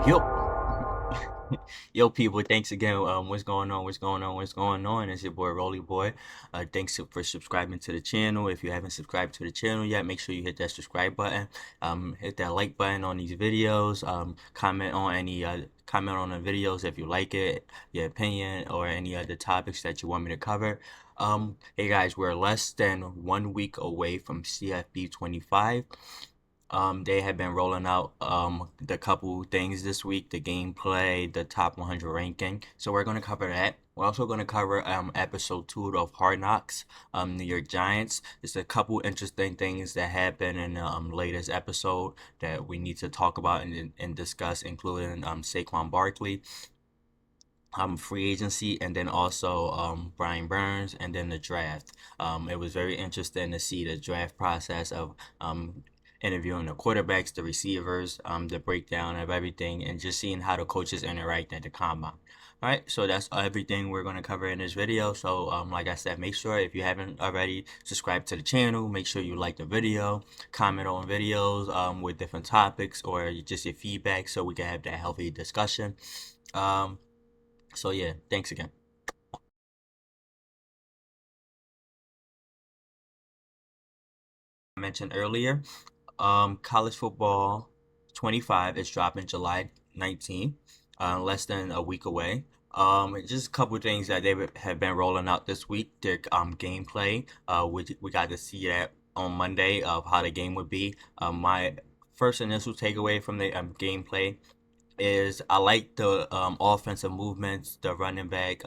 Yo, yo, people! Thanks again. What's going on? What's going on? What's going on? It's your boy Rollieboy. Thanks for subscribing to the channel. If you haven't subscribed to the channel yet, make sure you hit that subscribe button. Hit that like button on these videos. Comment on the videos if you like it, your opinion, or any other topics that you want me to cover. Hey guys, we're less than 1 week away from CFB 25. They have been rolling out the couple things this week, the gameplay, the top 100 ranking. So we're going to cover that. We're also going to cover episode 2 of Hard Knocks, New York Giants. There's a couple interesting things that happened in the latest episode that we need to talk about and discuss, including Saquon Barkley, free agency, and then also Brian Burns, and then the draft. It was very interesting to see the draft process of interviewing the quarterbacks, the receivers, the breakdown of everything, and just seeing how the coaches interact at the combine. All right, so that's everything we're going to cover in this video. So, like I said, make sure if you haven't already, subscribe to the channel. Make sure you like the video, comment on videos with different topics or just your feedback so we can have that healthy discussion. So yeah, thanks again. I mentioned earlier, college football 25 is dropping July 19th, less than a week away. Just a couple of things that they have been rolling out this week. Their gameplay, we got to see that on Monday of how the game would be. My first initial takeaway from the gameplay is I like the offensive movements, the running back,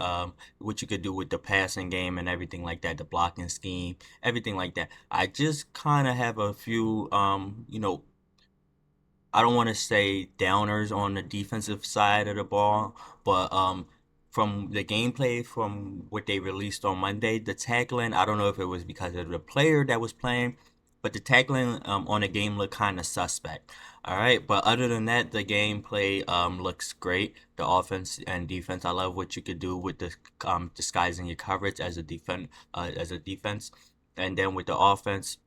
what you could do with the passing game and everything like that, the blocking scheme, everything like that. I just kind of have a few, I don't want to say downers on the defensive side of the ball, but from the gameplay from what they released on Monday, the tackling, I don't know if it was because of the player that was playing, but the tackling on the game looked kind of suspect. All right, but other than that, the gameplay looks great. The offense and defense, I love what you could do with the disguising your coverage as a defense, and then with the offense.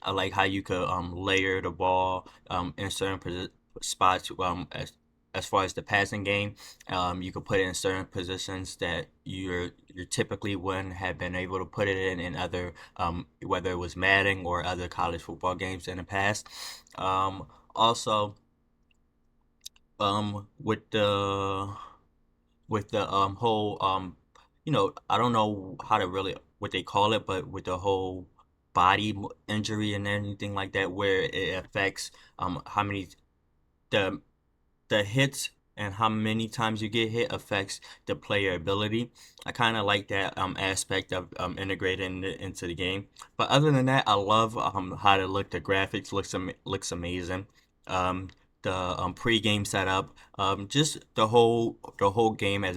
I like how you could layer the ball in certain spots as far as the passing game. You could put it in certain positions that you typically wouldn't have been able to put it in other whether it was Madden or other college football games in the past. Also, with the whole I don't know how to really what they call it, but with the whole body injury and anything like that, where it affects how many the the hits and how many times you get hit affects the player ability. I kind of like that aspect of integrating it into the game. But other than that, I love how to look. The graphics looks amazing. Um, the pre-game setup, just the whole game as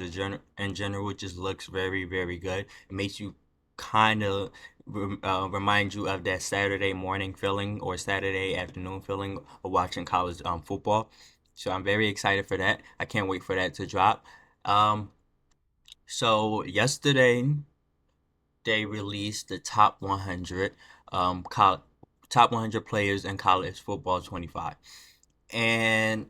in general just looks very good. It makes you kind of remind you of that Saturday morning feeling or Saturday afternoon feeling of watching college football. So I'm very excited for that. I can't wait for that to drop. Um, so yesterday they released the top 100 top 100 players in college football 25. And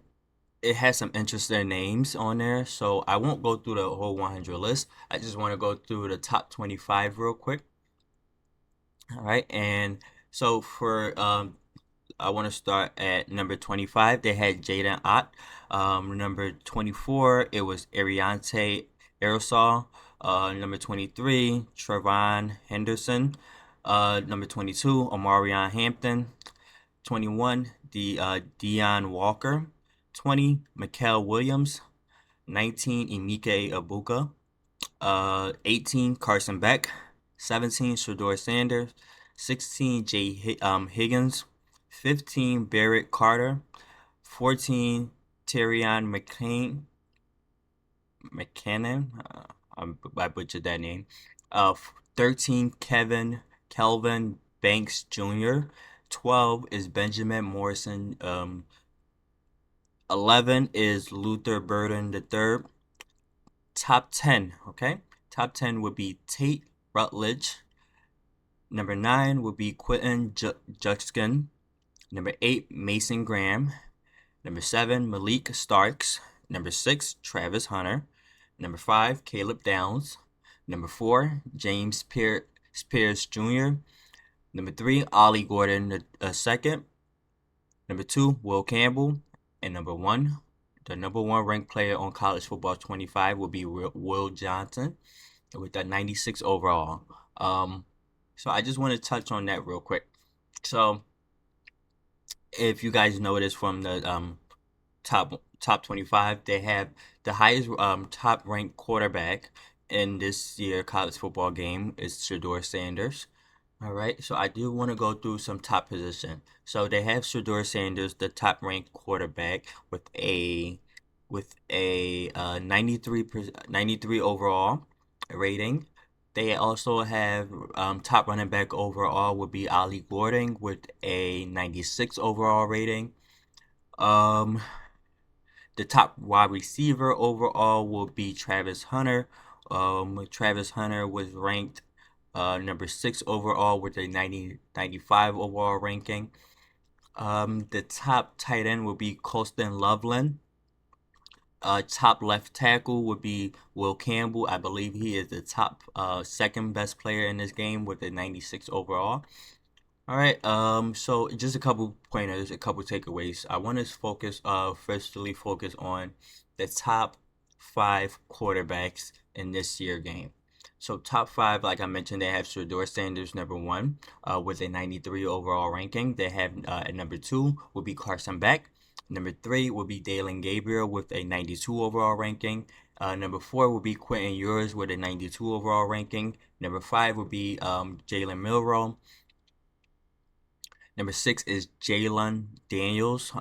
it has some interesting names on there. So I won't go through the whole 100 list. I just want to go through the top 25 real quick. All right. And so for I want to start at number 25. They had Jaden Ott. Number 24, it was Ariante Aerosol. Number 23, Trevon Henderson. Number 22, Omarion Hampton. 21, Dion Walker. 20, Mikael Williams. 19, Emike Abuka. 18, Carson Beck. 17, Shador Sanders. 16, Higgins. 15, Barrett Carter. 14, Terrion McKinnon. I butchered that name. 13, Kelvin Banks Jr. 12 is Benjamin Morrison. 11 is Luther Burden III. Top 10, okay? Top 10 would be Tate Rutledge. Number 9 would be Quentin Juxkin. Number 8, Mason Graham. Number 7, Malik Starks. Number 6, Travis Hunter. Number 5, Caleb Downs. Number 4, James Pierce Jr. Number 3, Ollie Gordon the second. Number 2, Will Campbell. And number 1, the number 1 ranked player on College Football 25 will be Will Johnson with that 96 overall. Um, so I just want to touch on that real quick. So if you guys noticed from the top 25, they have the highest top ranked quarterback in this year college football game is Shedeur Sanders. All right, so I do want to go through some top position. So they have Shedeur Sanders, the top ranked quarterback, with a 93 overall rating. They also have top running back overall would be Ali Gordon with a 96 overall rating. Um, the top wide receiver overall will be Travis Hunter. Travis Hunter was ranked number 6 overall with a 95 overall ranking. The top tight end will be Colston Loveland. Top left tackle would be Will Campbell. I believe he is the top second best player in this game with a 96 overall. All right, so just a couple pointers, a couple takeaways. I want to firstly focus on the top 5 quarterbacks in this year game. So top 5, like I mentioned, they have Shedeur Sanders number 1, with a 93 overall ranking. They have at number 2 will be Carson Beck. Number 3 will be Dalen Gabriel with a 92 overall ranking. Number 4 will be Quentin Ewers with a 92 overall ranking. Number 5 will be Jalen Milroe. Number 6 is Jalen Daniels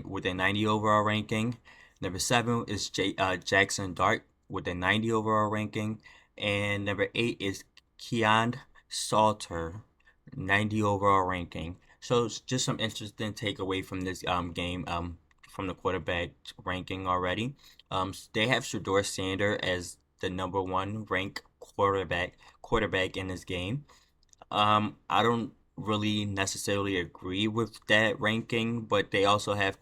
with a 90 overall ranking. Number 7 is Jackson Dart with a 90 overall ranking. And number 8 is Keon Salter, 90 overall ranking. So it's just some interesting takeaway from this game from the quarterback ranking already. They have Shedeur Sanders as the number 1 ranked quarterback in this game. I don't really necessarily agree with that ranking, but they also have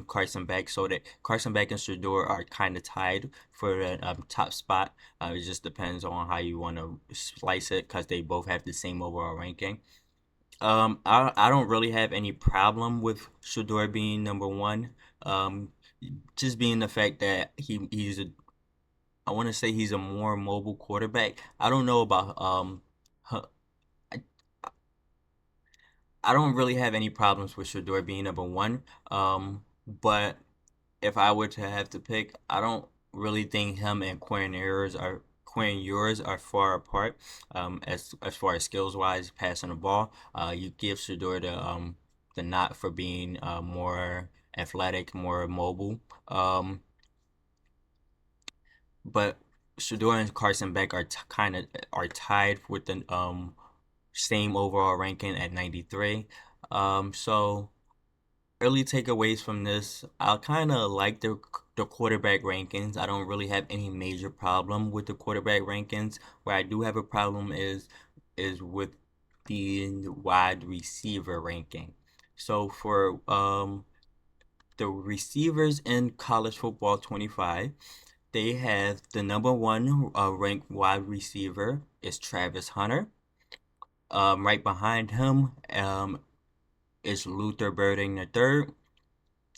Carson Beck, so that Carson Beck and Shedeur are kind of tied for the top spot. It just depends on how you want to slice it, because they both have the same overall ranking. I don't really have any problem with Shedeur being number 1. Um, just being the fact that I want to say he's a more mobile quarterback. I don't know about I don't really have any problems with Shedeur being number 1. But if I were to have to pick, I don't really think him and Quinn Ewers are far apart. As far as skills wise, passing the ball, you give Shedeur the nod for being more athletic, more mobile. But Shedeur and Carson Beck are kind of are tied with the same overall ranking at 93. So early takeaways from this, I kind of like the quarterback rankings. I don't really have any major problem with the quarterback rankings. Where I do have a problem is with the wide receiver ranking. So for the receivers in college football 25, they have the number 1 ranked wide receiver is Travis Hunter. Right behind him is Luther Burden III.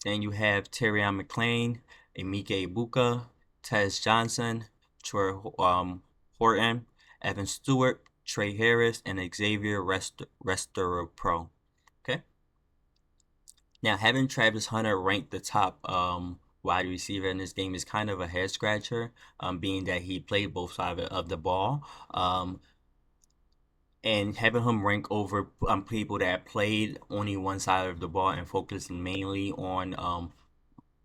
Then you have Terrion McLean, Emike Ibuka, Tez Johnson, Troy Horton, Evan Stewart, Trey Harris, and Xavier Restero Pro. Okay. Now having Travis Hunter ranked the top wide receiver in this game is kind of a head scratcher, being that he played both sides of the ball. And having him rank over people that played only one side of the ball and focused mainly on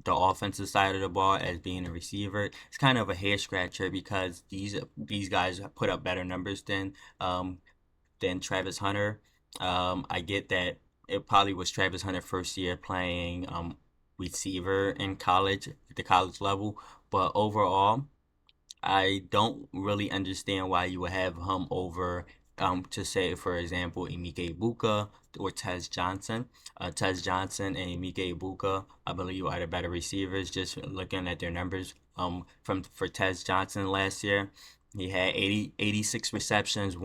the offensive side of the ball as being a receiver, it's kind of a head scratcher, because these guys put up better numbers than Travis Hunter. I get that it probably was Travis Hunter first year playing receiver in college at the college level, but overall, I don't really understand why you would have him over to say, for example, Emike Ibuka or Tez Johnson. Tez Johnson and Emike Ibuka, I believe, are the better receivers. Just looking at their numbers, from for Tez Johnson last year, he had 86 receptions,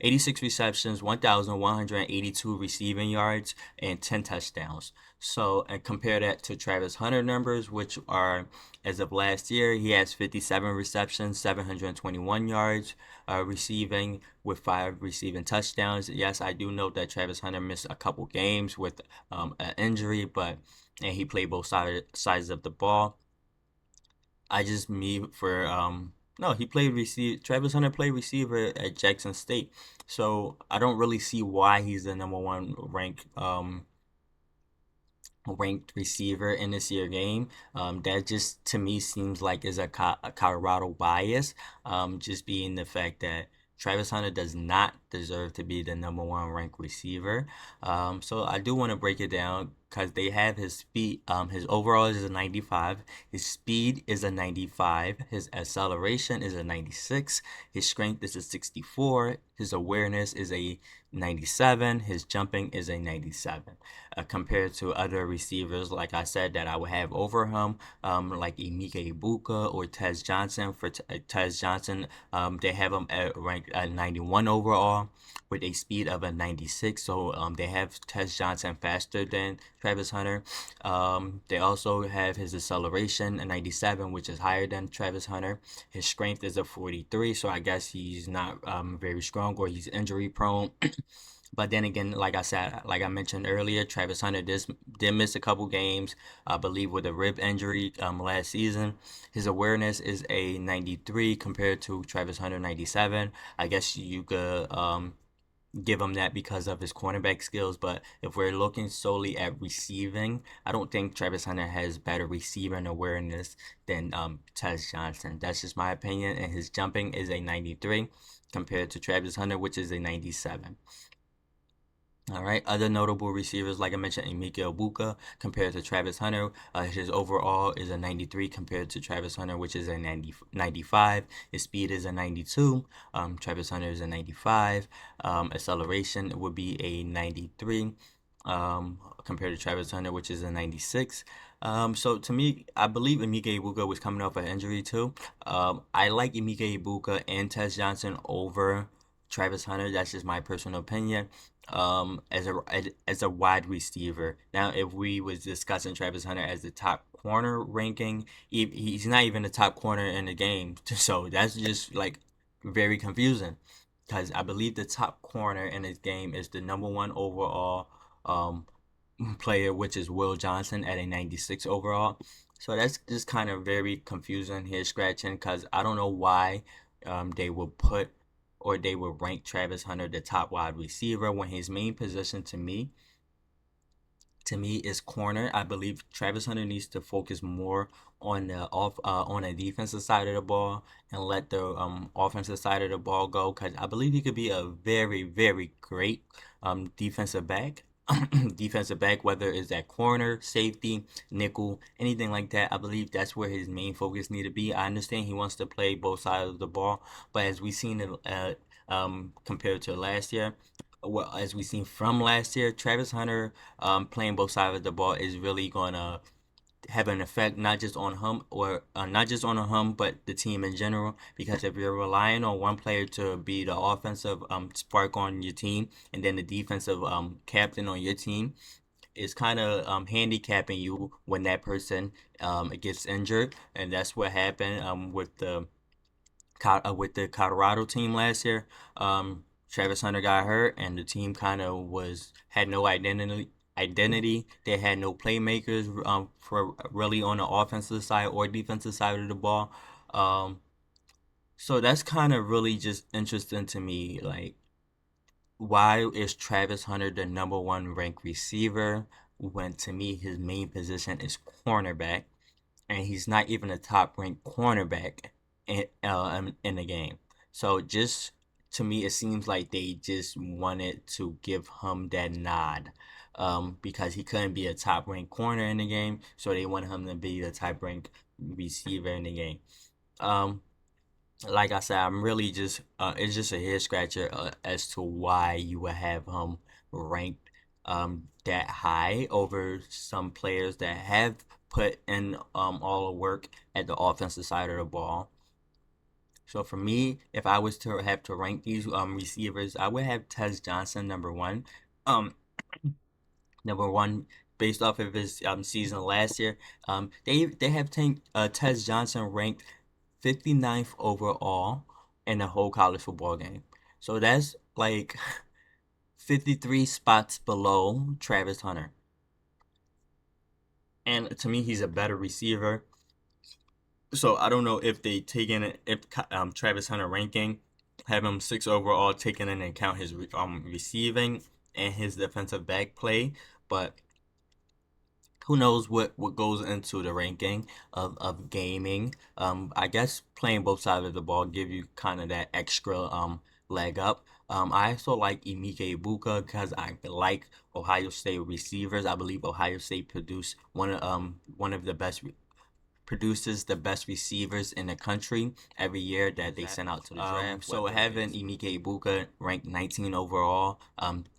86 receptions, 1,182 receiving yards, and 10 touchdowns. So, and compare that to Travis Hunter numbers, which are, as of last year, he has 57 receptions, 721 yards receiving, with 5 receiving touchdowns. Yes, I do note that Travis Hunter missed a couple games with an injury, but and he played both sides of the ball. I just me for no, he played receive. Travis Hunter played receiver at Jackson State, so I don't really see why he's the number one ranked receiver in this year game. That just to me seems like is a Colorado bias. Just being the fact that Travis Hunter does not deserve to be the number one ranked receiver. So I do want to break it down because they have his speed. His overall is a 95. His speed is a 95. His acceleration is a 96. His strength is a 64. His awareness is a 97. His jumping is a 97, compared to other receivers, like I said, that I would have over him, like Emike Ibuka or Tez Johnson. For Tez Johnson, they have him at ranked at 91 overall with a speed of a 96. So they have Tez Johnson faster than Travis Hunter. They also have his acceleration a 97, which is higher than Travis Hunter. His strength is a 43, so I guess he's not very strong, or he's injury prone. But then again, like I said, like I mentioned earlier, Travis Hunter did miss a couple games, I believe, with a rib injury last season. His awareness is a 93 compared to Travis Hunter 97. I guess you could give him that because of his cornerback skills. But if we're looking solely at receiving, I don't think Travis Hunter has better receiving awareness than Tez Johnson. That's just my opinion. And his jumping is a 93 compared to Travis Hunter, which is a 97. All right. Other notable receivers, like I mentioned, Emeka Ibuka compared to Travis Hunter. His overall is a 93 compared to Travis Hunter, which is a 95. His speed is a 92. Travis Hunter is a 95. Acceleration would be a 93, compared to Travis Hunter, which is a 96. So to me, I believe Emeka Ibuka was coming off an injury too. I like Emeka Ibuka and Tez Johnson over Travis Hunter. That's just my personal opinion. As a wide receiver. Now, if we was discussing Travis Hunter as the top corner ranking, he's not even the top corner in the game. So that's just like very confusing, because I believe the top corner in his game is the number one overall um player, which is Will Johnson at a 96 overall. So that's just kind of very confusing here, scratching, because I don't know why they would put or they would rank Travis Hunter the top wide receiver when his main position to me is corner. I believe Travis Hunter needs to focus more on the defensive side of the ball and let the offensive side of the ball go, because I believe he could be a very, very great defensive back. Defensive back, whether it's at corner, safety, nickel, anything like that. I believe that's where his main focus need to be. I understand he wants to play both sides of the ball, but as we seen it compared to last year, well, as we seen from last year, Travis Hunter playing both sides of the ball is really gonna have an effect not just on him, or not just on him, but the team in general. Because if you're relying on one player to be the offensive spark on your team, and then the defensive captain on your team, it's kind of handicapping you when that person gets injured. And that's what happened with the Colorado team last year. Travis Hunter got hurt, and the team kind of had no identity. They had no playmakers for really on the offensive side or defensive side of the ball. Um, so that's kind of really just interesting to me. Like, why is Travis Hunter the number one ranked receiver when to me his main position is cornerback? And he's not even a top ranked cornerback in the game. So just to me, it seems like they just wanted to give him that nod, because he couldn't be a top ranked corner in the game, so they wanted him to be the top ranked receiver in the game. Um, like I said, I'm really just it's just a head scratcher as to why you would have him ranked that high over some players that have put in all the work at the offensive side of the ball. So for me, if I was to have to rank these receivers, I would have Tez Johnson number one. Um, number one based off of his season last year. They have Tez Johnson ranked 59th overall in the whole college football game. So that's like 53 spots below Travis Hunter. And to me, he's a better receiver. So I don't know if they taken it if Travis Hunter ranking have him six overall, taking into account his receiving and his defensive back play, but who knows what goes into the ranking of gaming. I guess playing both sides of the ball give you kind of that extra leg up. I also like Emike Ibuka because I like Ohio State receivers. I believe Ohio State produced one of the best produces the best receivers in the country every year that they send out to the draft. So having Emike Ibuka ranked 19 overall,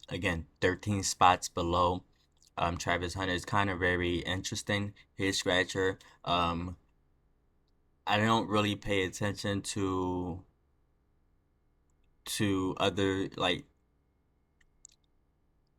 again 13 spots below Travis Hunter is kind of very interesting. His scratcher. I don't really pay attention to other like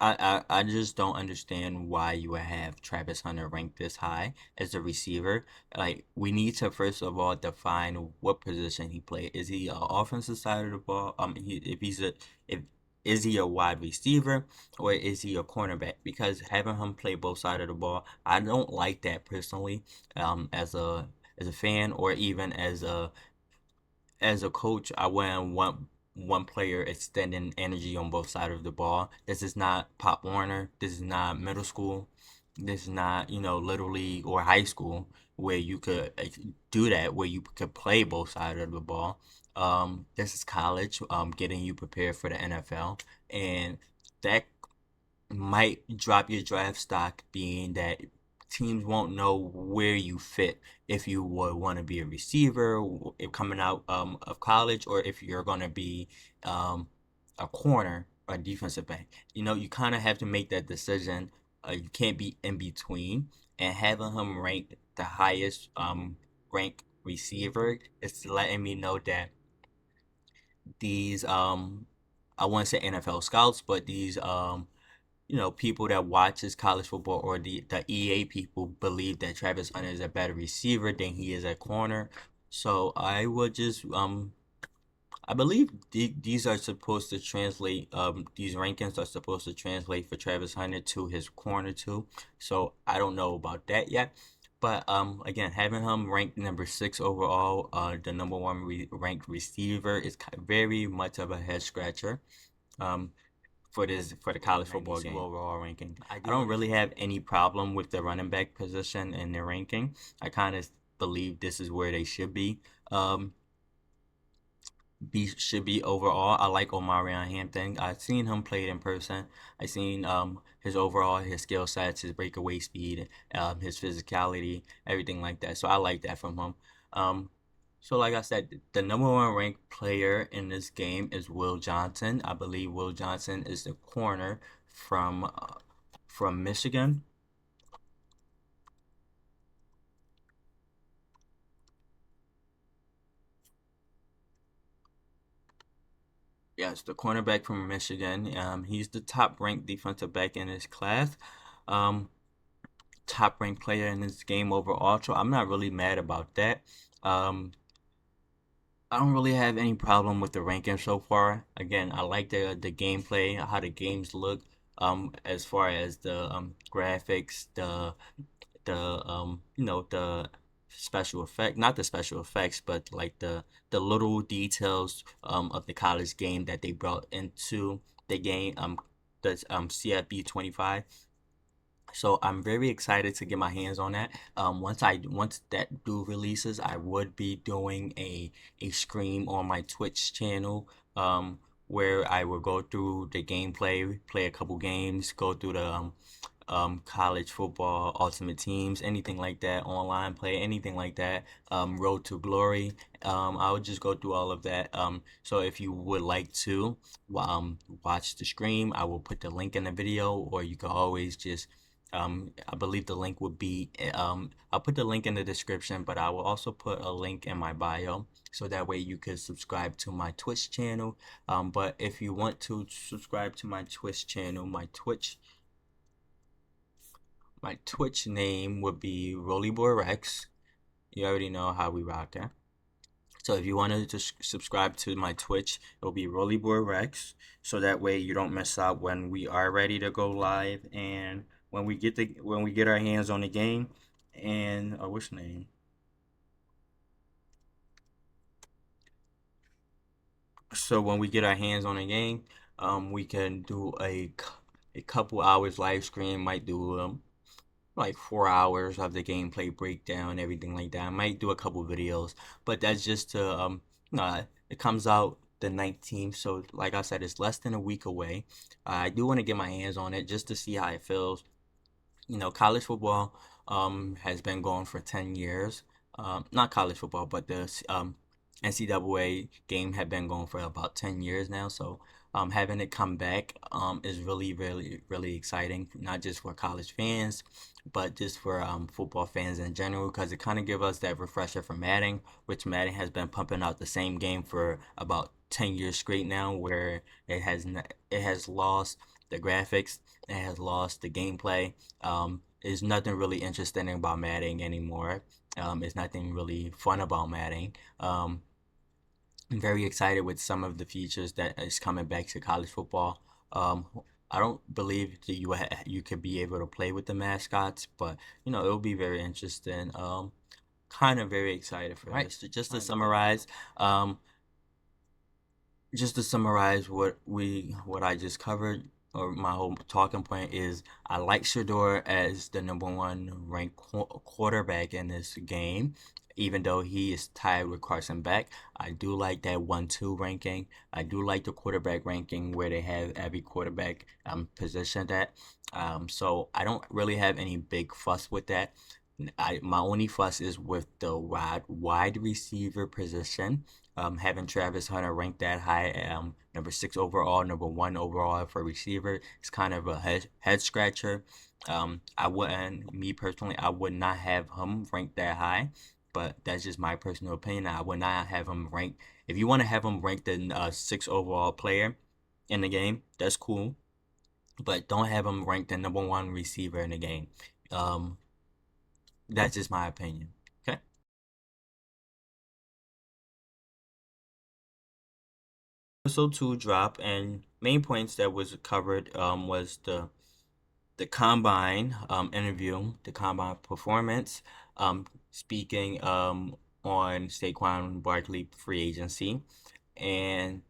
I just don't understand why you would have Travis Hunter ranked this high as a receiver. Like, we need to first of all define what position he plays. Is he an offensive side of the ball? If he's a if is he a wide receiver or is he a cornerback? Because having him play both sides of the ball, I don't like that personally. As a fan or even as a coach, I wouldn't want one player extending energy on both sides of the ball. This is not Pop Warner. This is not middle school. This is not, little league or high school where you could do that, where you could play both sides of the ball. This is college, getting you prepared for the NFL. And that might drop your draft stock, being that teams won't know where you fit if you would want to be a receiver if coming out of college, or if you're going to be um, a corner or defensive back. You kind of have to make that decision. You can't be in between, and having him ranked the highest ranked receiver is letting me know that these I wouldn't say NFL scouts, but these people that watches college football, or the EA people, believe that Travis Hunter is a better receiver than he is a corner. So I would just I believe these are supposed to translate these rankings are supposed to translate for Travis Hunter to his corner too. So I don't know about that yet. But again, having him ranked number six overall, the number one ranked receiver, is very much of a head scratcher. Um, for the college football game overall ranking. I don't really have any problem with the running back position and their ranking. I kind of believe this is where they should be. Um, should be overall. I like Omarion Hampton. I've seen him play it in person. I seen his overall, his skill sets, his breakaway speed, his physicality, everything like that. So I like that from him. Um, so like I said, the number one ranked player in this game is Will Johnson. I believe Will Johnson is the corner from Michigan. Yes, the cornerback from Michigan. He's the top ranked defensive back in his class. Um, Top ranked player in this game overall. So I'm not really mad about that. Um, I don't really have any problem with the ranking so far. Again, I like the gameplay, how the games look. As far as the graphics, the special effect, not the special effects, but like the little details of the college game that they brought into the game. The CFB 25. So I'm very excited to get my hands on that. Once that do releases, I would be doing a stream on my Twitch channel, where I will go through the gameplay, play a couple games, go through college football, ultimate teams, anything like that, online play, anything like that, Road to Glory. I would just go through all of that. So if you would like to watch the stream, I will put the link in the video, or you can always just I believe the link would be I'll put the link in the description, but I will also put a link in my bio so that way you can subscribe to my Twitch channel. But if you want to subscribe to my Twitch channel, my Twitch name would be Rollieboy Rex. You already know how we rock, eh? So if you wanted to subscribe to my Twitch, it'll be Rollieboy Rex. So that way you don't miss out when we are ready to go live and when we get our hands on the game. And what's the name? So when we get our hands on the game, we can do a couple hours live stream. Might do like 4 hours of the gameplay breakdown, everything like that. I might do a couple videos, but that's just to it comes out the 19th, so like I said, it's less than a week away. I do want to get my hands on it just to see how it feels. College football has been going for 10 years. Not college football, but the NCAA game had been going for about 10 years now. So having it come back is really, really, really exciting, not just for college fans, but just for football fans in general, because it kind of gives us that refresher from Madden, which Madden has been pumping out the same game for about 10 years straight now, where it has lost the graphics, it has lost the gameplay. There's nothing really interesting about Madden anymore. There's nothing really fun about Madden. I'm very excited with some of the features that is coming back to college football. Um, I don't believe that you could be able to play with the mascots, but it'll be very interesting. Kind of very excited for Right. this. Just to Right. summarize, um, what I just covered, or my whole talking point is, I like Shador as the number one ranked quarterback in this game, even though he is tied with Carson Beck. I do like that 1-2 ranking. I do like the quarterback ranking where they have every quarterback positioned at. So I don't really have any big fuss with that. My only fuss is with the wide receiver position, having Travis Hunter ranked that high, number 6 overall, number 1 overall for receiver, it's kind of a head scratcher. Me personally, I would not have him ranked that high, but that's just my personal opinion. I would not have him ranked. If you want to have him ranked the 6 overall player in the game, that's cool, but don't have him ranked the number 1 receiver in the game. Um, that's just my opinion. Okay. Episode 2 drop, and main points that was covered was the combine interview, the combine performance, speaking on Saquon Barkley free agency, and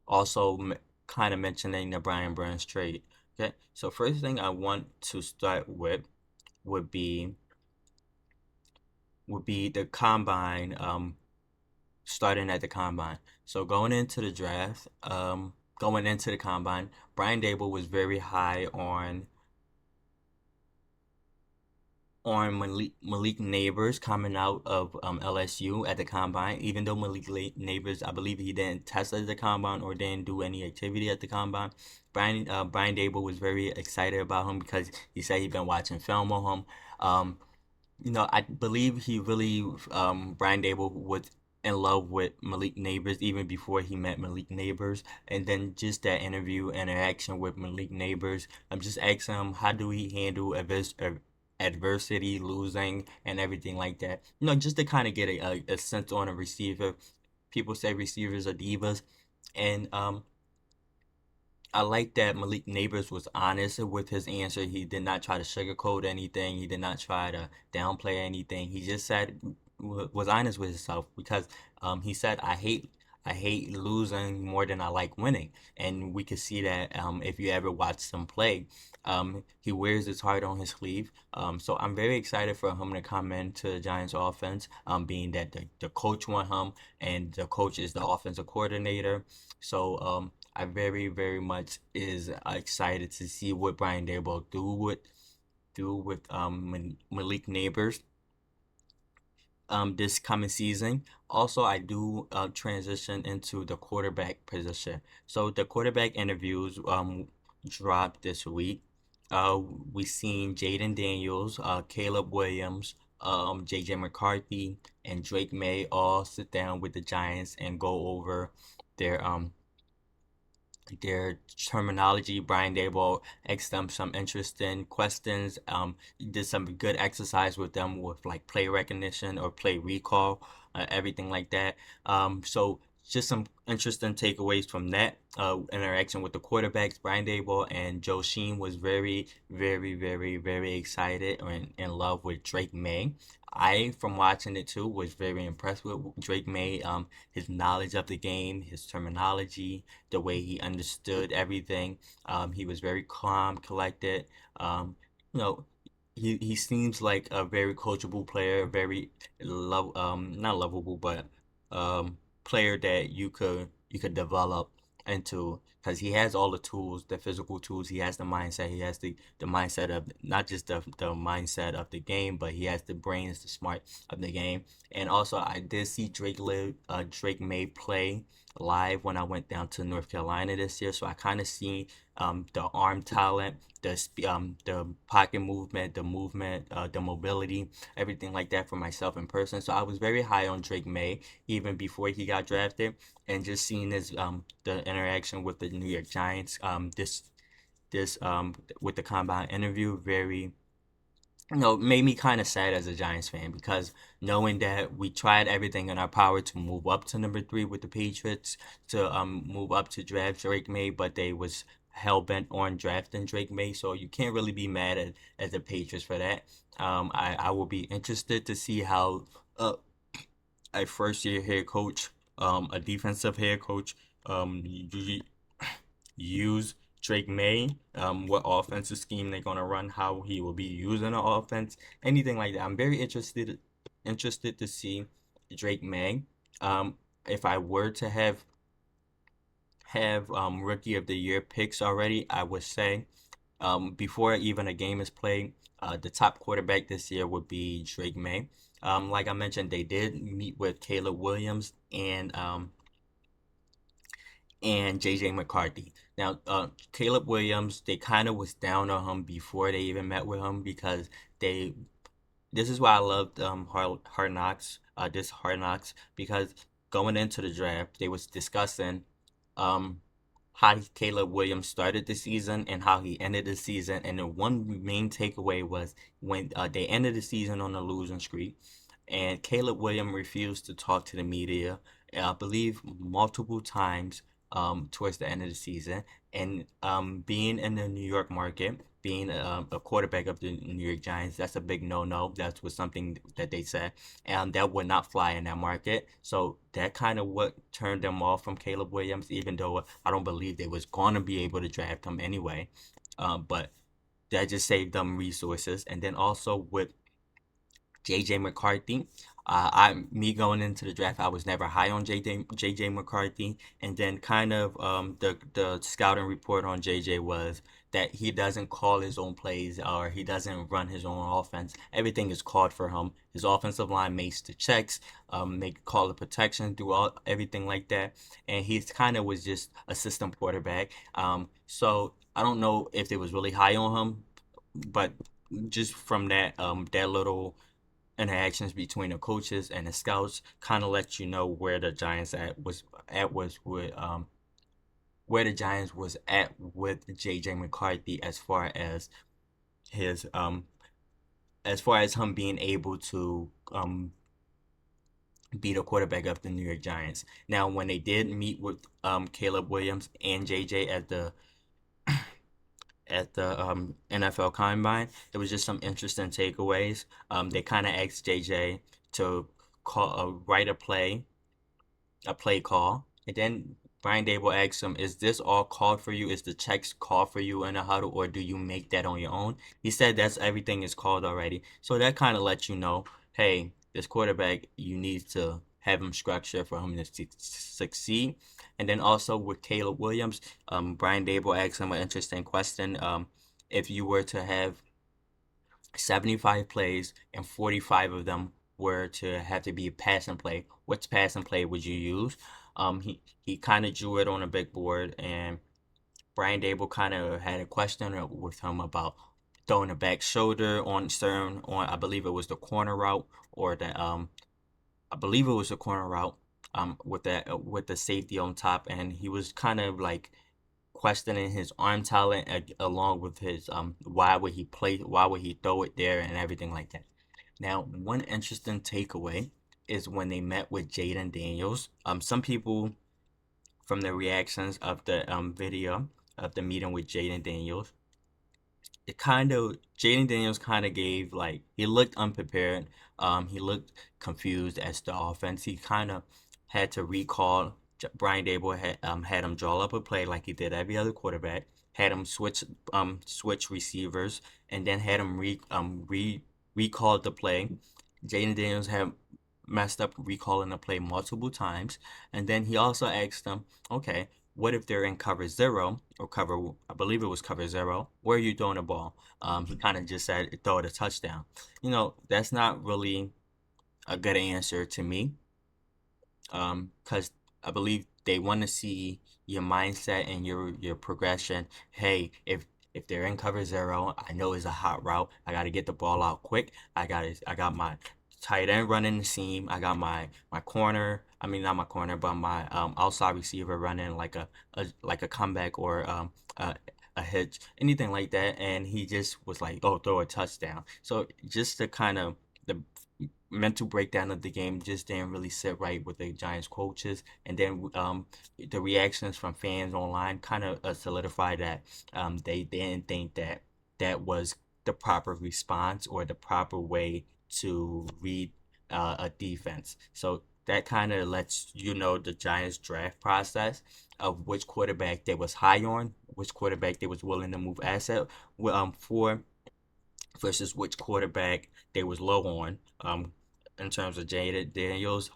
also kind of mentioning the Brian Burns trade. Okay, so first thing I want to start with would be the combine, starting at the combine. So going into the combine, Brian Dable was very high on Malik Neighbors coming out of LSU at the combine. Even though Neighbors, I believe he didn't test at the combine or didn't do any activity at the combine. Brian Dable was very excited about him because he said he'd been watching film on him. I believe he really, Brian Dable was in love with Malik Neighbors even before he met Malik Neighbors. And then just that interaction with Malik Neighbors, I'm just asking him, how do he handle adversity, losing, and everything like that. Just to kind of get a sense on a receiver. People say receivers are divas. And I like that Malik Neighbors was honest with his answer. He did not try to sugarcoat anything. He did not try to downplay anything. He just said was honest with himself because he said, I hate losing more than I like winning." And we could see that if you ever watch him play, he wears his heart on his sleeve. So I'm very excited for him to come into the Giants offense, being that the coach want him and the coach is the offensive coordinator. So I very, very much is excited to see what Brian Daboll do with Malik Neighbors this coming season. Also, I do transition into the quarterback position. So the quarterback interviews dropped this week. Uh, we seen Jaden Daniels, Caleb Williams, JJ McCarthy, and Drake May all sit down with the Giants and go over their terminology. Brian Dable asked them some interesting questions. Did some good exercise with them with like play recognition or play recall, everything like that. So just some interesting takeaways from that interaction with the quarterbacks. Brian Dable and Joe Sheen was very, very, very, very excited and in love with Drake May. I, from watching it too, was very impressed with Drake May. His knowledge of the game, his terminology, the way he understood everything. He was very calm, collected. Um, you know, he seems like a very coachable player, very not lovable, but player that you could develop into because he has all the tools, the physical tools. He has the mindset. He has the mindset of not just the mindset of the game, but he has the brains, the smart of the game. And also, I did see Drake May play live when I went down to North Carolina this year. So I kind of see the arm talent, the pocket movement, the mobility, everything like that for myself in person. So I was very high on Drake May even before he got drafted, and just seeing his the interaction with the New York Giants this with the combine interview very made me kind of sad as a Giants fan because knowing that we tried everything in our power to move up to number three with the Patriots to move up to draft Drake May, but they was hell bent on drafting Drake May, so you can't really be mad at the Patriots for that. I will be interested to see how a first year head coach, a defensive head coach, usually use Drake May, what offensive scheme they're gonna run, how he will be using the offense, anything like that. I'm very interested to see Drake May. If I were to have rookie of the year picks already, I would say before even a game is played, the top quarterback this year would be Drake May. Like I mentioned, they did meet with Caleb Williams and JJ McCarthy. Now, Caleb Williams, they kind of was down on him before they even met with him because they. This is why I loved Hard Knocks. This Hard Knocks because going into the draft, they was discussing um how Caleb Williams started the season and how he ended the season. And the one main takeaway was when they ended the season on a losing streak, and Caleb Williams refused to talk to the media, I believe multiple times towards the end of the season. And being in the New York market, being a quarterback of the New York Giants, that's a big no-no. That was something that they said, and that would not fly in that market. So that kind of what turned them off from Caleb Williams, even though I don't believe they was going to be able to draft him anyway. But that just saved them resources. And then also with JJ McCarthy. Me going into the draft, I was never high on JJ McCarthy, and then kind of the scouting report on JJ was that he doesn't call his own plays or he doesn't run his own offense. Everything is called for him. His offensive line makes the checks, make call the protection, do all everything like that, and he's kind of was just a system quarterback. So I don't know if they was really high on him, but just from that little interactions between the coaches and the scouts kind of let you know where the Giants was with where the Giants was at with JJ McCarthy his um as far as him being able to be the quarterback of the New York Giants. Now when they did meet with Caleb Williams and JJ at the NFL Combine. There was just some interesting takeaways. They kind of asked JJ to write a play call, and then Brian Dable asked him, "Is this all called for you? Is the checks called for you in a huddle, or do you make that on your own?" He said that's everything is called already. So that kind of lets you know, hey, this quarterback, you need to have him structure for him to succeed. And then also with Caleb Williams, Brian Dable asked him an interesting question. If you were to have 75 plays and 45 of them were to have to be a passing play, which passing play would you use? He kind of drew it on a big board, and Brian Dable kind of had a question with him about throwing a back shoulder on certain on I believe it was the corner route or the I believe it was the corner route with the safety on top, and he was kind of like questioning his arm talent along with his why would he throw it there and everything like that. Now, one interesting takeaway is when they met with Jaden Daniels. Some people from the reactions of the video of the meeting with Jaden Daniels, it kind of Jaden Daniels kind of gave like he looked unprepared. He looked confused as to offense. He kind of had to recall. Brian Dable had him draw up a play like he did every other quarterback. Had him switch receivers, and then had him recall the play. Jaden Daniels had messed up recalling the play multiple times, and then he also asked them, okay, what if they're in cover zero or cover, I believe it was cover zero, where are you throwing the ball? He kind of just said, throw it a touchdown. That's not really a good answer to me, because I believe they want to see your mindset and your progression. Hey, if they're in cover zero, I know it's a hot route. I got to get the ball out quick. I got my tight end running the seam. I got my corner. I mean, not my corner, but my outside receiver running like a comeback or a hitch, anything like that. And he just was like, "Oh, throw a touchdown." So just to kind of the mental breakdown of the game just didn't really sit right with the Giants coaches, and then the reactions from fans online kind of solidified that they didn't think that that was the proper response or the proper way to read a defense. So that kind of lets you know the Giants draft process of which quarterback they was high on, which quarterback they was willing to move asset for versus which quarterback they was low on in terms of Jaden Daniels,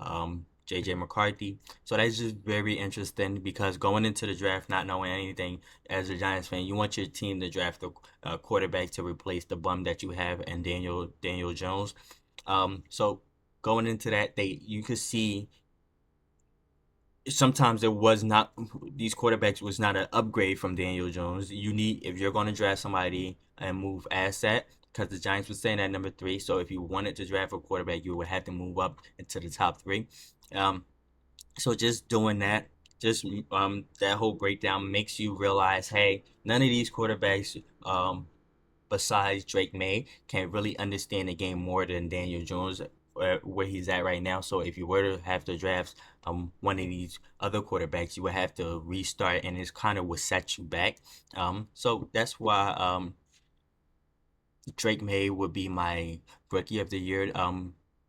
JJ McCarthy. So that's just very interesting because going into the draft not knowing anything as a Giants fan, you want your team to draft a quarterback to replace the bum that you have and Daniel Jones. So going into that, they you could see sometimes it was not these quarterbacks was not an upgrade from Daniel Jones. You need if you're going to draft somebody and move asset because the Giants were saying at number three. So if you wanted to draft a quarterback, you would have to move up into the top three. Um, so just doing that, just that whole breakdown makes you realize, hey, none of these quarterbacks besides Drake May can really understand the game more than Daniel Jones where he's at right now. So if you were to have to draft one of these other quarterbacks, you would have to restart, and it's kind of would set you back. So that's why Drake May would be my rookie of the year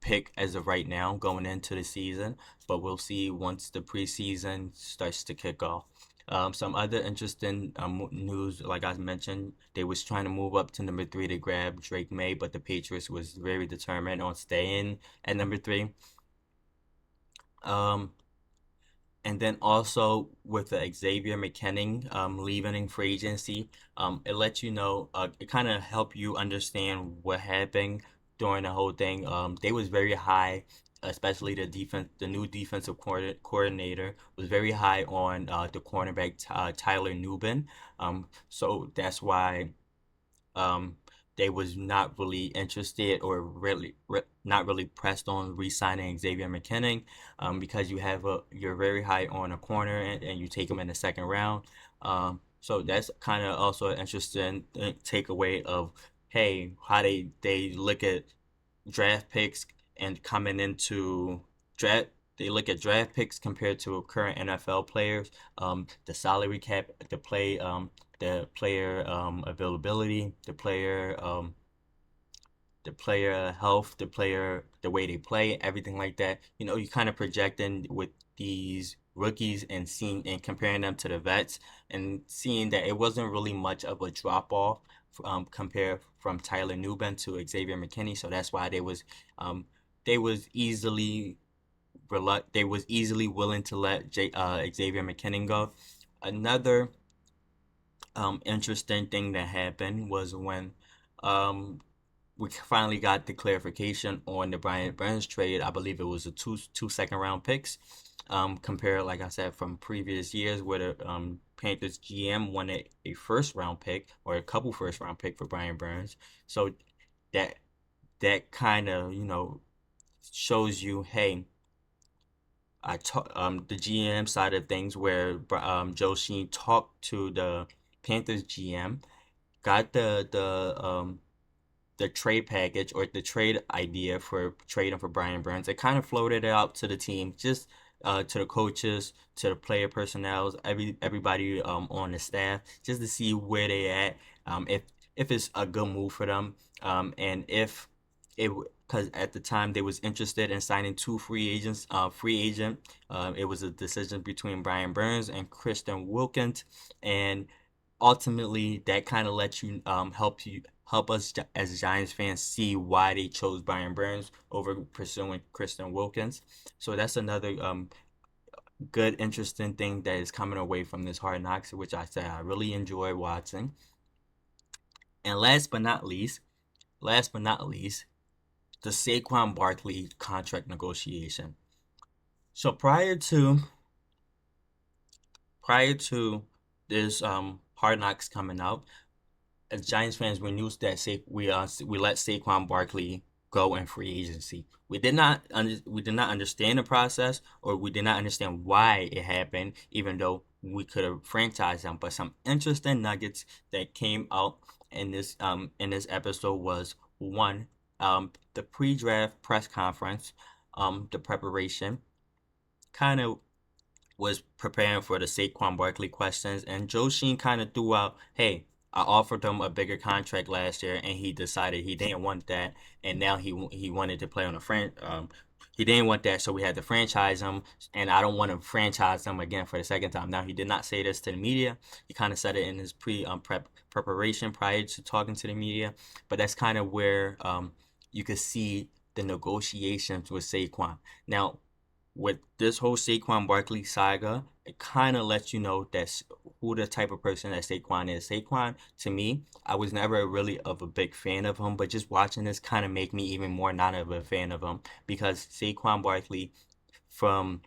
pick as of right now going into the season, but we'll see once the preseason starts to kick off. Some other interesting news, like I mentioned, they was trying to move up to number three to grab Drake May, but the Patriots was very determined on staying at number three. Um, and then also with the Xavier McKinnon leaving in free agency, it lets you know, it kind of help you understand what happened during the whole thing. They was very high, especially the new defensive coordinator was very high on the cornerback Tyler Nubin. So that's why um, they was not really interested or not really pressed on re-signing Xavier McKinnon because you're very high on a corner and you take him in the second round. So that's kind of also an interesting takeaway of hey how they look at draft picks and coming into draft. They look at draft picks compared to current NFL players, the salary cap, the player availability, the player health, the way they play, everything like that. You kind of projecting with these rookies and seeing and comparing them to the vets and seeing that it wasn't really much of a drop off compared from Tyler Nubin to Xavier McKinney. So that's why um, they was easily they was easily willing to let Xavier McKinnon go. Another interesting thing that happened was when um, we finally got the clarification on the Brian Burns trade. I believe it was a two second round picks. Compared, like I said, from previous years where the Panthers GM wanted a first round pick or a couple first round pick for Brian Burns. So that that kind of shows you, hey, the GM side of things where Joe Sheen talked to the Panthers GM, got the trade package or the trade idea for trading for Brian Burns. It kind of floated it out to the team, just to the coaches, to the player personnel, everybody on the staff, just to see where they at, if it's a good move for them, and if it because at the time they was interested in signing two free agent. It was a decision between Brian Burns and Christian Wilkins, and ultimately that kind of lets help us as Giants fans see why they chose Brian Burns over pursuing Christian Wilkins. So that's another good interesting thing that is coming away from this Hard Knocks, which I said I really enjoy watching. And last but not least, the Saquon Barkley contract negotiation. So prior to this Hard Knocks coming out, as Giants fans, we knew that we let Saquon Barkley go in free agency. We did not understand the process, or we did not understand why it happened, even though we could have franchised him. But some interesting nuggets that came out in this episode was one, the pre-draft press conference, the preparation kind of was preparing for the Saquon Barkley questions, and Joe Sheen kind of threw out, "Hey, I offered him a bigger contract last year, and he decided he didn't want that, and now he wanted to play on a he didn't want that, so we had to franchise him, and I don't want to franchise him again for the second time." Now he did not say this to the media. He kind of said it in his preparation prior to talking to the media, but that's kind of where you could see the negotiations with Saquon. Now, with this whole Saquon Barkley saga, it kind of lets you know that's who the type of person that Saquon is. Saquon, to me, I was never really of a big fan of him, but just watching this kind of make me even more not of a fan of him, because Saquon Barkley, from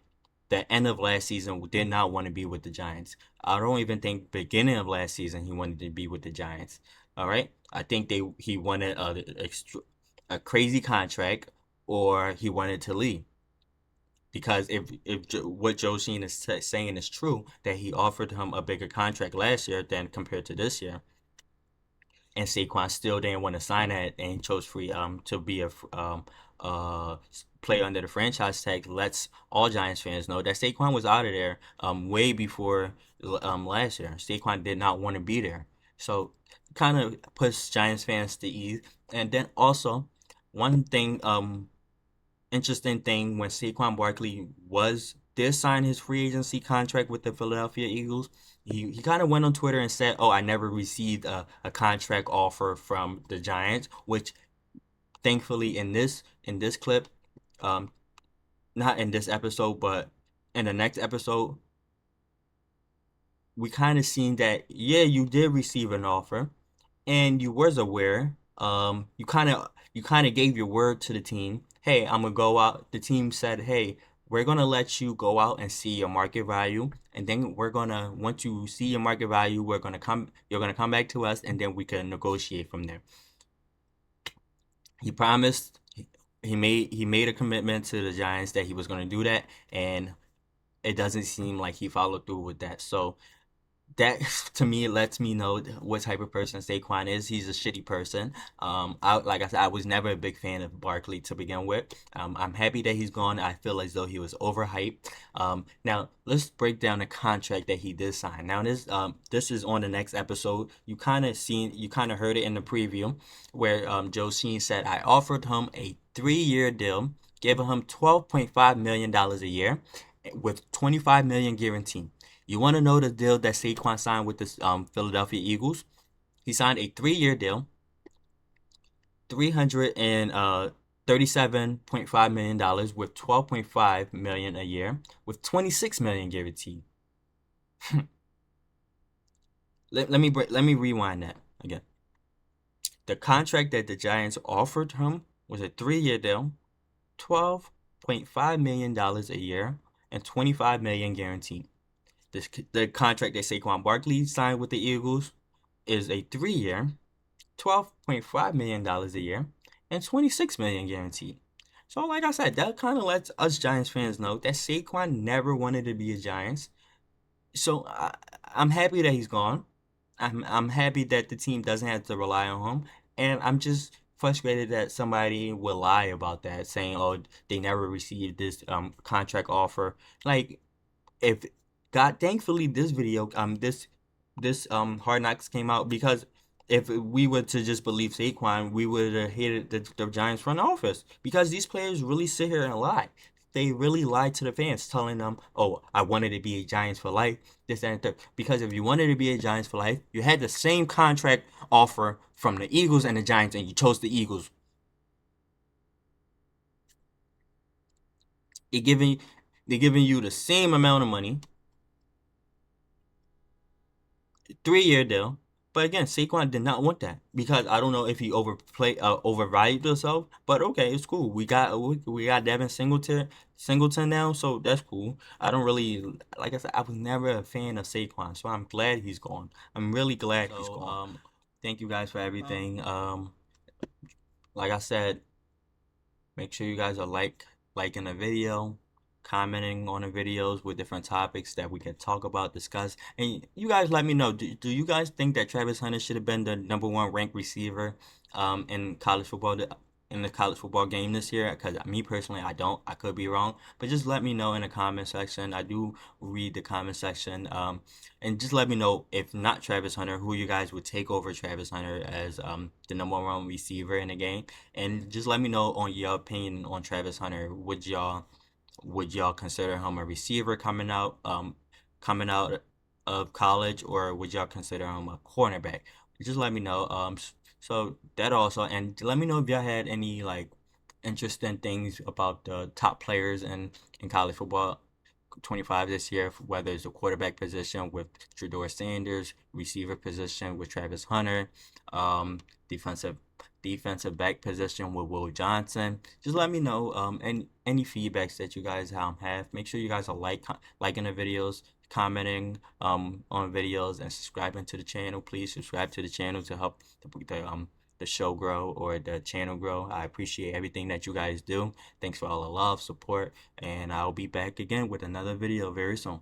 the end of last season, did not want to be with the Giants. I don't even think beginning of last season he wanted to be with the Giants. All right, I think he wanted a crazy contract, or he wanted to leave. Because if what Joe Sheen is saying is true, that he offered him a bigger contract last year than compared to this year, and Saquon still didn't want to sign that and chose free to be a uh play under the franchise tag, lets all Giants fans know that Saquon was out of there way before last year. Saquon did not want to be there, so kind of puts Giants fans to ease. And then also one thing interesting thing, when Saquon Barkley was did sign his free agency contract with the Philadelphia Eagles, he kind of went on Twitter and said, "Oh, I never received a contract offer from the Giants," which thankfully in this clip, um, not in this episode, but in the next episode, we kind of seen that, yeah, you did receive an offer, and you was aware. You kind of gave your word to the team. Hey, I'm gonna go out. The team said, hey, we're gonna let you go out and see your market value, and then we're gonna once you see your market value, we're gonna come. You're gonna come back to us, and then we can negotiate from there. He promised. He made a commitment to the Giants that he was gonna do that, and it doesn't seem like he followed through with that. So that to me lets me know what type of person Saquon is. He's a shitty person. Like I said, I was never a big fan of Barkley to begin with. I'm happy that he's gone. I feel as though he was overhyped. Now let's break down the contract that he did sign. Now this is on the next episode. You kind of heard it in the preview, where Joe Sheen said, I offered him a 3-year deal, giving him $12.5 million a year, with 25 million guaranteed. You want to know the deal that Saquon signed with the Philadelphia Eagles? He signed a 3-year deal, 300 and $37.5 million with 12.5 million a year with 26 million guaranteed. Let me rewind that again. The contract that the Giants offered him was a 3-year deal, $12.5 million a year, and 25 million guaranteed. The contract that Saquon Barkley signed with the Eagles is a 3-year, $12.5 million a year, and 26 million guaranteed. So, like I said, that kind of lets us Giants fans know that Saquon never wanted to be a Giants. So I'm happy that he's gone. I'm happy that the team doesn't have to rely on him, and I'm just frustrated that somebody will lie about that, saying, "Oh, they never received this contract offer." Like, if God, thankfully, this Hard Knocks came out, because if we were to just believe Saquon, we would have hated the Giants front office, because these players really sit here and lie. They really lied to the fans, telling them, "Oh, I wanted to be a Giants for life, this and that." Because if you wanted to be a Giants for life, you had the same contract offer from the Eagles and the Giants, and you chose the Eagles. They giving they're giving you the same amount of money, 3-year deal. But again, Saquon did not want that, because I don't know if he overvalued himself. But okay, it's cool. We got Devin Singleton now, so that's cool. I don't really, like I said, I was never a fan of Saquon, so I'm glad he's gone. I'm really glad he's gone. Thank you guys for everything. Like I said, make sure you guys are liking the video, commenting on the videos with different topics that we can talk about, discuss. And you guys let me know, do you guys think that Travis Hunter should have been the #1 ranked receiver in college football, in the college football game this year? Because me personally, I don't. I could be wrong. But just let me know in the comment section. I do read the comment section. And just let me know, if not Travis Hunter, who you guys would take over Travis Hunter as the #1 receiver in the game. And just let me know on your opinion on Travis Hunter. Would y'all consider him a receiver coming out of college, or would y'all consider him a cornerback? Just let me know. So that also, and let me know if y'all had any like interesting things about the top players in college football 25 this year, whether it's the quarterback position with Shedeur Sanders, receiver position with Travis Hunter, um, defensive defensive back position with Will Johnson. Just let me know any feedbacks that you guys have. Make sure you guys are liking the videos, commenting on videos, and subscribing to the channel. Please subscribe to the channel to help the show grow, or the channel grow. I appreciate everything that you guys do. Thanks for all the love, support, and I'll be back again with another video very soon.